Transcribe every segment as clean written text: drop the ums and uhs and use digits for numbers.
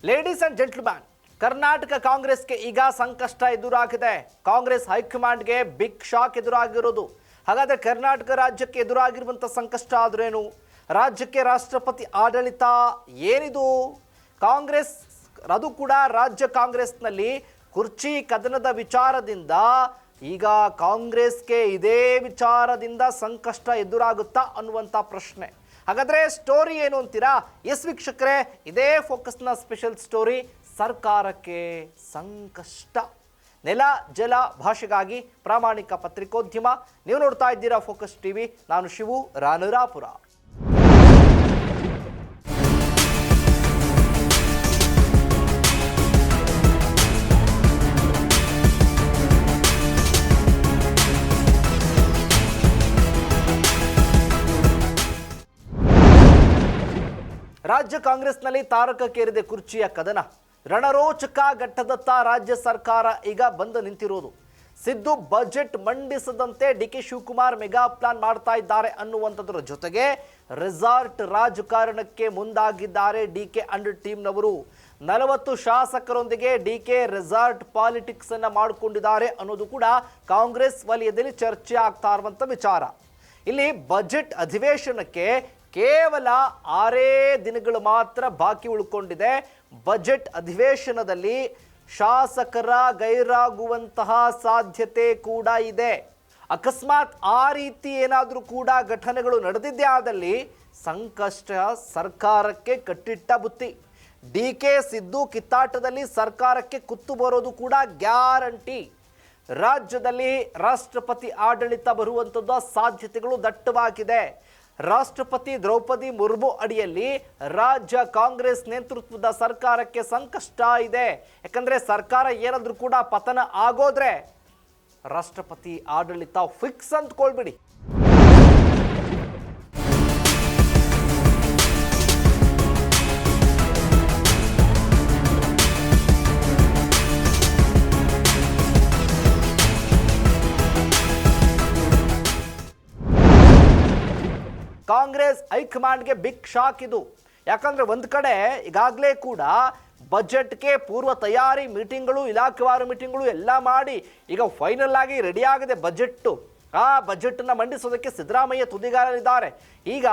Ladies and gentleman, Karnataka ಕಾಂಗ್ರೆಸ್ಗೆ ಈಗ ಸಂಕಷ್ಟ ಎದುರಾಗಿದೆ. ಕಾಂಗ್ರೆಸ್ ಹೈಕಮಾಂಡ್ಗೆ ಬಿಗ್ ಶಾಕ್ ಎದುರಾಗಿರೋದು. ಹಾಗಾದರೆ ಕರ್ನಾಟಕ ರಾಜ್ಯಕ್ಕೆ ಎದುರಾಗಿರುವಂಥ ಸಂಕಷ್ಟ ಆದ್ರೇನು? ರಾಜ್ಯಕ್ಕೆ ರಾಷ್ಟ್ರಪತಿ ಆಡಳಿತ ಏನಿದು? ಕಾಂಗ್ರೆಸ್ ಅದು ಕೂಡ ರಾಜ್ಯ ಕಾಂಗ್ರೆಸ್ನಲ್ಲಿ ಕುರ್ಚಿ ಕದನದ ವಿಚಾರದಿಂದ ಈಗ ಕಾಂಗ್ರೆಸ್ಗೆ ಇದೇ ವಿಚಾರದಿಂದ ಸಂಕಷ್ಟ ಎದುರಾಗುತ್ತಾ ಅನ್ನುವಂಥ ಪ್ರಶ್ನೆ. ಹಾಗಾದರೆ ಸ್ಟೋರಿ ಏನು ಅಂತೀರಾ? ಎಸ್ ವೀಕ್ಷಕರೇ, ಇದೇ ಫೋಕಸ್ನ ಸ್ಪೆಷಲ್ ಸ್ಟೋರಿ. ಸರ್ಕಾರಕ್ಕೆ ಸಂಕಷ್ಟ. ನೆಲ ಜಲ ಭಾಷೆಗಾಗಿ ಪ್ರಾಮಾಣಿಕ ಪತ್ರಿಕೋದ್ಯಮ. ನೀವು ನೋಡ್ತಾ ಇದ್ದೀರಾ ಫೋಕಸ್ ಟಿವಿ. ನಾನು ಶಿವು ರಾನುರಾಪುರ. ರಾಜ್ಯ ಕಾಂಗ್ರೆಸ್ನಲ್ಲಿ ತಾರಕಕ್ಕೇರಿದೆ ಕುರ್ಚಿಯ ಕದನ. ರಣರೋಚಕ ಘಟ್ಟದತ್ತ ರಾಜ್ಯ ಸರ್ಕಾರ ಈಗ ಬಂದು ನಿಂತಿರೋದು. ಸಿದ್ದು ಬಜೆಟ್ ಮಂಡಿಸದಂತೆ ಡಿ.ಕೆ. ಶಿವಕುಮಾರ್ ಮೆಗಾ ಪ್ಲಾನ್ ಮಾಡ್ತಾ ಇದ್ದಾರೆ ಅನ್ನುವಂಥದ್ರ ಜೊತೆಗೆ ರೆಸಾರ್ಟ್ ರಾಜಕಾರಣಕ್ಕೆ ಮುಂದಾಗಿದ್ದಾರೆ ಡಿ.ಕೆ. ಅಂಡ್ ಟೀಮ್ನವರು. 40 ಶಾಸಕರೊಂದಿಗೆ ಡಿ.ಕೆ. ರೆಸಾರ್ಟ್ ಪಾಲಿಟಿಕ್ಸ್ ಅನ್ನ ಮಾಡಿಕೊಂಡಿದ್ದಾರೆ ಅನ್ನೋದು ಕೂಡ ಕಾಂಗ್ರೆಸ್ ವಲಯದಲ್ಲಿ ಚರ್ಚೆ ಆಗ್ತಾ ಇರುವಂಥ ವಿಚಾರ. ಇಲ್ಲಿ ಬಜೆಟ್ ಅಧಿವೇಶನಕ್ಕೆ ಕೇವಲ 6 ದಿನಗಳು ಮಾತ್ರ ಬಾಕಿ ಉಳ್ಕೊಂಡಿದೆ. ಬಜೆಟ್ ಅಧಿವೇಶನದಲ್ಲಿ ಶಾಸಕರ ಗೈರಾಗುವಂತಹ ಸಾಧ್ಯತೆ ಕೂಡ ಇದೆ. ಅಕಸ್ಮಾತ್ ಆ ರೀತಿ ಏನಾದರೂ ಕೂಡ ಘಟನೆಗಳು ನಡೆದಿದ್ದೇ ಆದಲ್ಲಿ ಸಂಕಷ್ಟ ಸರ್ಕಾರಕ್ಕೆ ಕಟ್ಟಿಟ್ಟ ಬುತ್ತಿ. ಡಿ.ಕೆ. ಸಿದ್ದು ಕಿತ್ತಾಟದಲ್ಲಿ ಸರ್ಕಾರಕ್ಕೆ ಕುತ್ತು ಬರೋದು ಕೂಡ ಗ್ಯಾರಂಟಿ. ರಾಜ್ಯದಲ್ಲಿ ರಾಷ್ಟ್ರಪತಿ ಆಡಳಿತ ಬರುವಂಥದ್ದು ಸಾಧ್ಯತೆಗಳು ದಟ್ಟವಾಗಿದೆ. ರಾಷ್ಟ್ರಪತಿ ದ್ರೌಪದಿ ಮುರ್ಮು ಅಡಿಯಲ್ಲಿ ರಾಜ್ಯ ಕಾಂಗ್ರೆಸ್ ನೇತೃತ್ವದ ಸರ್ಕಾರಕ್ಕೆ ಸಂಕಷ್ಟ ಇದೆ. ಯಾಕಂದ್ರೆ ಸರ್ಕಾರ ಏನಾದ್ರೂ ಕೂಡ ಪತನ ಆಗೋದ್ರೆ ರಾಷ್ಟ್ರಪತಿ ಆಡಳಿತ ಫಿಕ್ಸ್ ಅಂದ್ಕೊಳ್ಬಿಡಿ. ಕಾಂಗ್ರೆಸ್ ಹೈಕಮಾಂಡ್ಗೆ ಬಿಗ್ ಶಾಕ್ ಇದು. ಯಾಕಂದ್ರೆ ಒಂದು ಕಡೆ ಈಗಾಗಲೇ ಕೂಡ ಬಜೆಟ್ಗೆ ಪೂರ್ವ ತಯಾರಿ ಮೀಟಿಂಗ್ಗಳು, ಇಲಾಖೆವಾರು ಮೀಟಿಂಗ್ಗಳು ಎಲ್ಲ ಮಾಡಿ ಈಗ ಫೈನಲ್ ಆಗಿ ರೆಡಿ ಆಗಿದೆ ಬಜೆಟ್ಟು. ಆ ಬಜೆಟನ್ನು ಮಂಡಿಸೋದಕ್ಕೆ ಸಿದ್ದರಾಮಯ್ಯ ತುದಿಗಾರರಿದ್ದಾರೆ. ಈಗ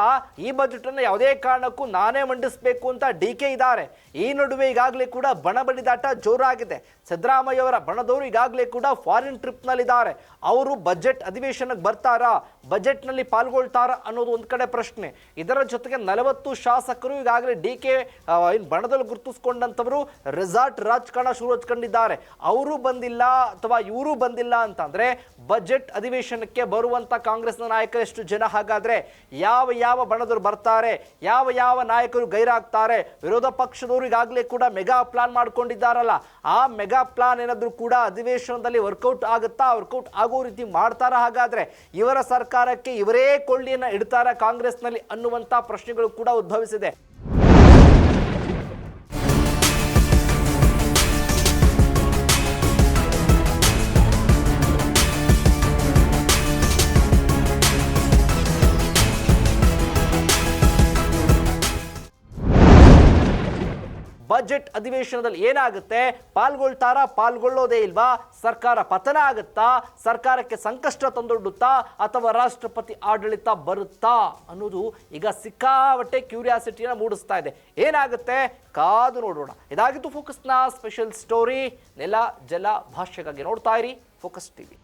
ಈ ಬಜೆಟನ್ನು ಯಾವುದೇ ಕಾರಣಕ್ಕೂ ನಾನೇ ಮಂಡಿಸಬೇಕು ಅಂತ ಡಿ.ಕೆ. ಇದ್ದಾರೆ. ಈ ನಡುವೆ ಈಗಾಗಲೇ ಕೂಡ ಬಣಬಡಿದಾಟ ಜೋರಾಗಿದೆ. ಸಿದ್ದರಾಮಯ್ಯವರ ಬಣದವರು ಈಗಾಗಲೇ ಕೂಡ ಫಾರಿನ್ ಟ್ರಿಪ್ನಲ್ಲಿದ್ದಾರೆ. ಅವರು ಬಜೆಟ್ ಅಧಿವೇಶನಕ್ಕೆ ಬರ್ತಾರಾ, ಬಜೆಟ್ನಲ್ಲಿ ಪಾಲ್ಗೊಳ್ತಾರಾ ಅನ್ನೋದು ಒಂದು ಕಡೆ ಪ್ರಶ್ನೆ. ಇದರ ಜೊತೆಗೆ 40 ಶಾಸಕರು ಈಗಾಗಲೇ ಡಿ.ಕೆ. ಬಣದಲ್ಲಿ ಗುರುತಿಸ್ಕೊಂಡಂಥವರು ರೆಸಾರ್ಟ್ ರಾಜಕಾರಣ ಶುರು ಹಚ್ಕೊಂಡಿದ್ದಾರೆ. ಅವರು ಬಂದಿಲ್ಲ ಅಥವಾ ಇವರು ಬಂದಿಲ್ಲ ಅಂತಂದ್ರೆ ಬಜೆಟ್ ಅಧಿವೇಶನಕ್ಕೆ ಬರುವಂತ ಕಾಂಗ್ರೆಸ್ನ ನಾಯಕರು ಎಷ್ಟು ಜನ? ಹಾಗಾದ್ರೆ ಯಾವ ಬಣದವರು ಬರ್ತಾರೆ, ಯಾವ ನಾಯಕರು ಗೈರಾಗ್ತಾರೆ? ವಿರೋಧ ಪಕ್ಷದವರು ಈಗಾಗಲೇ ಕೂಡ ಮೆಗಾ ಪ್ಲಾನ್ ಮಾಡ್ಕೊಂಡಿದ್ದಾರಲ್ಲ, ಆ ಮೆಗಾ ಪ್ಲಾನ್ ಏನಾದ್ರೂ ಕೂಡ ಅಧಿವೇಶನದಲ್ಲಿ ವರ್ಕೌಟ್ ಆಗುತ್ತಾ? ವರ್ಕೌಟ್ ಆಗೋ ರೀತಿ ಮಾಡ್ತಾರ? ಹಾಗಾದ್ರೆ ಇವರ ಸರ್ಕಾರಕ್ಕೆ ಇವರೇ ಕೊಳ್ಳಿಯನ್ನ ಇಡ್ತಾರ ಕಾಂಗ್ರೆಸ್ನಲ್ಲಿ ಅನ್ನುವಂತ ಪ್ರಶ್ನೆಗಳು ಕೂಡ ಉದ್ಭವಿಸಿದೆ. ಬಜೆಟ್ ಅಧಿವೇಶನದಲ್ಲಿ ಏನಾಗುತ್ತೆ? ಪಾಲ್ಗೊಳ್ತಾರಾ? ಪಾಲ್ಗೊಳ್ಳೋದೇ ಇಲ್ವಾ? ಸರ್ಕಾರ ಪತನ ಆಗುತ್ತಾ? ಸರ್ಕಾರಕ್ಕೆ ಸಂಕಷ್ಟ ತಂದೊಡ್ಡುತ್ತಾ? ಅಥವಾ ರಾಷ್ಟ್ರಪತಿ ಆಡಳಿತ ಬರುತ್ತಾ ಅನ್ನೋದು ಈಗ ಸಿಕ್ಕಾಪಟ್ಟೆ ಕ್ಯೂರಿಯಾಸಿಟಿಯನ್ನು ಮೂಡಿಸ್ತಾ ಇದೆ. ಏನಾಗುತ್ತೆ ಕಾದು ನೋಡೋಣ. ಇದಾಗಿತ್ತು ಫೋಕಸ್ನ ಸ್ಪೆಷಲ್ ಸ್ಟೋರಿ. ನೆಲ ಜಲ ಭಾಷೆಗಾಗಿ ನೋಡ್ತಾ ಇರಿ ಫೋಕಸ್ ಟಿವಿ.